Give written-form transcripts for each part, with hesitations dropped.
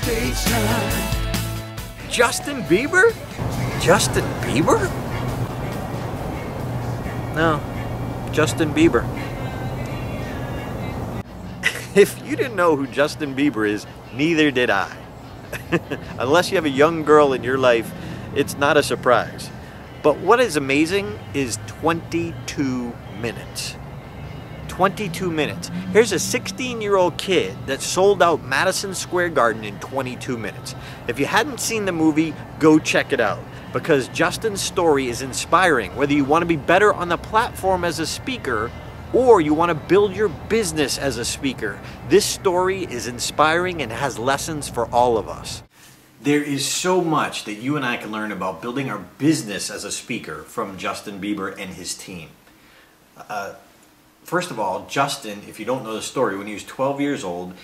stage time. Justin Bieber? Justin Bieber? No, Justin Bieber. If you didn't know who Justin Bieber is, neither did I. Unless you have a young girl in your life, it's not a surprise. But what is amazing is 22 minutes. 22 minutes. Here's a 16-year-old kid that sold out Madison Square Garden in 22 minutes. If you hadn't seen the movie, go check it out, because Justin's story is inspiring, whether you want to be better on the platform as a speaker or you want to build your business as a speaker. This story is inspiring and has lessons for all of us. There is so much that you and I can learn about building our business as a speaker from Justin Bieber and his team. First of all, Justin, if you don't know the story, when he was 12 years old,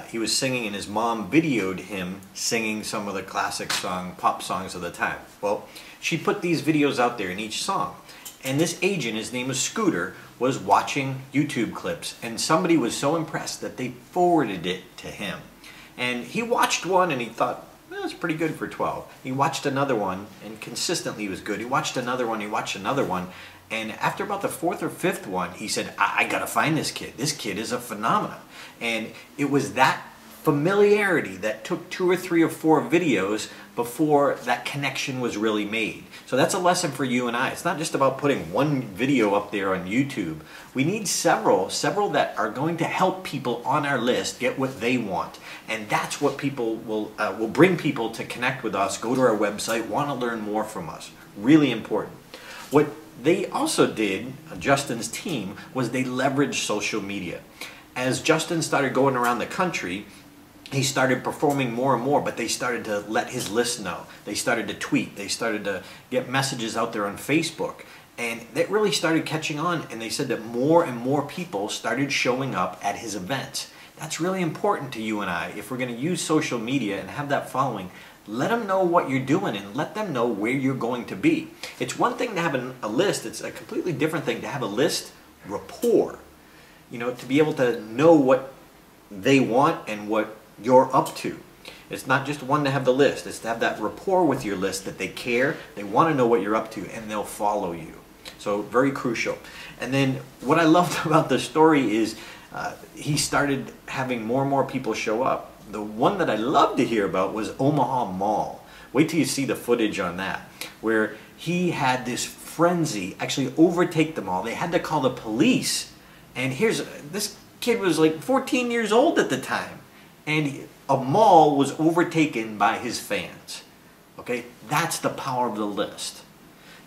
he was singing and his mom videoed him singing some of the classic pop songs of the time. Well, she put these videos out there in each song. And this agent, his name was Scooter, was watching YouTube clips, and somebody was so impressed that they forwarded it to him. And he watched one and he thought, well, that's pretty good for 12. He watched another one and consistently was good. He watched another one, he watched another one. And after about the fourth or fifth one, he said, I gotta find this kid. This kid is a phenomenon. And it was that familiarity that took 2 or 3 or 4 videos before that connection was really made. So that's a lesson for you and I. It's not just about putting one video up there on YouTube. We need several that are going to help people on our list get what they want. And that's what people will bring people to connect with us, go to our website, want to learn more from us. Really important. What they also did, Justin's team, was they leveraged social media. As Justin started going around the country, he started performing more and more, but they started to let his list know. They started to tweet. They started to get messages out there on Facebook. And that really started catching on, and they said that more and more people started showing up at his events. That's really important to you and I. If we're going to use social media and have that following, let them know what you're doing and let them know where you're going to be. It's one thing to have a list. It's a completely different thing to have a list rapport. You know, to be able to know what they want and what you're up to. It's not just one to have the list. It's to have that rapport with your list, that they care, they want to know what you're up to, and they'll follow you. So very crucial. And then what I loved about the story is he started having more and more people show up. The one that I love to hear about was Omaha Mall. Wait till you see the footage on that, where he had this frenzy actually overtake them all. They had to call the police. And this kid was like 14 years old at the time. And a mall was overtaken by his fans. Okay, that's the power of the list.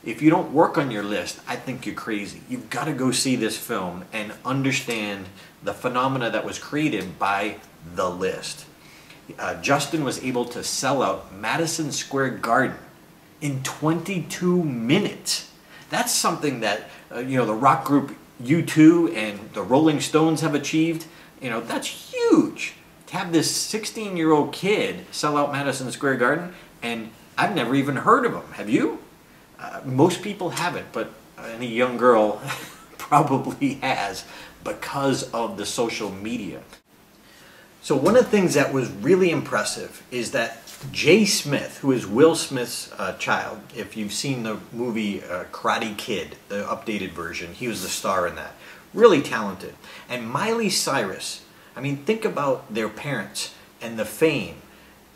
If you don't work on your list, I think you're crazy. You've got to go see this film and understand the phenomena that was created by the list. Justin was able to sell out Madison Square Garden in 22 minutes. That's something that the rock group U2 and the Rolling Stones have achieved. That's huge. To have this 16-year-old kid sell out Madison Square Garden, and I've never even heard of him. Have you? Most people haven't, but any young girl probably has because of the social media. So one of the things that was really impressive is that Jay Smith, who is Will Smith's child, if you've seen the movie Karate Kid, the updated version, he was the star in that. Really talented. And Miley Cyrus, I mean, think about their parents and the fame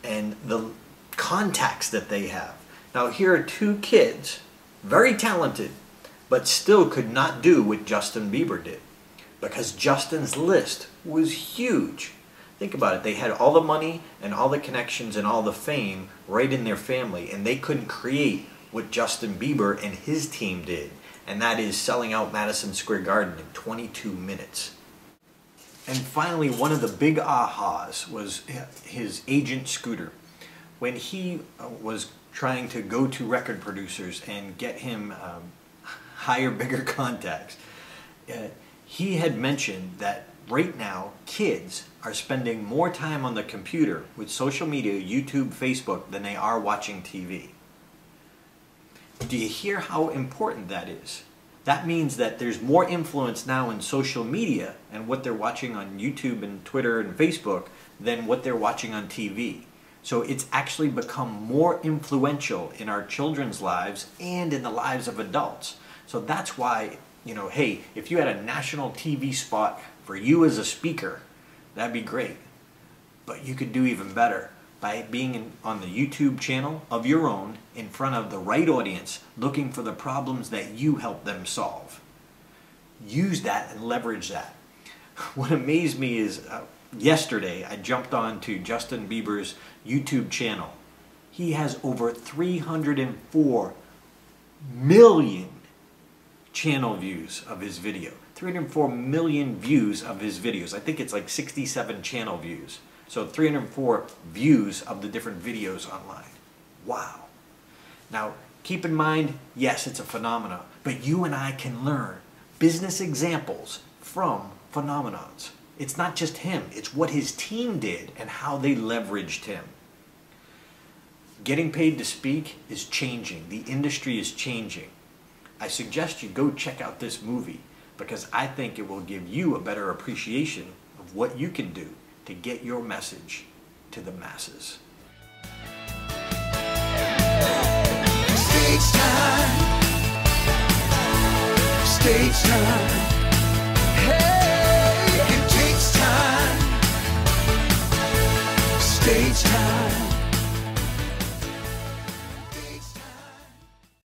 and the contacts that they have. Now here are 2 kids, very talented, but still could not do what Justin Bieber did, because Justin's list was huge. Think about it. They had all the money and all the connections and all the fame right in their family, and they couldn't create what Justin Bieber and his team did, and that is selling out Madison Square Garden in 22 minutes. And finally, one of the big ahas was his agent Scooter. When he was trying to go to record producers and get him higher, bigger contacts, he had mentioned that right now kids are spending more time on the computer with social media, YouTube, Facebook, than they are watching TV. Do you hear how important that is? That means that there's more influence now in social media and what they're watching on YouTube and Twitter and Facebook than what they're watching on TV. So it's actually become more influential in our children's lives and in the lives of adults. So that's why, hey, if you had a national TV spot for you as a speaker, that'd be great. But you could do even better by being on the YouTube channel of your own in front of the right audience, looking for the problems that you help them solve. Use that and leverage that. What amazed me is yesterday I jumped on to Justin Bieber's YouTube channel. He has over 304 million channel views of his video. 304 million views of his videos. I think it's like 67 channel views. So 304 views of the different videos online. Wow. Now, keep in mind, yes, it's a phenomenon, but you and I can learn business examples from phenomenons. It's not just him, it's what his team did and how they leveraged him. Getting paid to speak is changing. The industry is changing. I suggest you go check out this movie because I think it will give you a better appreciation of what you can do to get your message to the masses. Stage time. Stage time. Hey, it takes time. Stage time.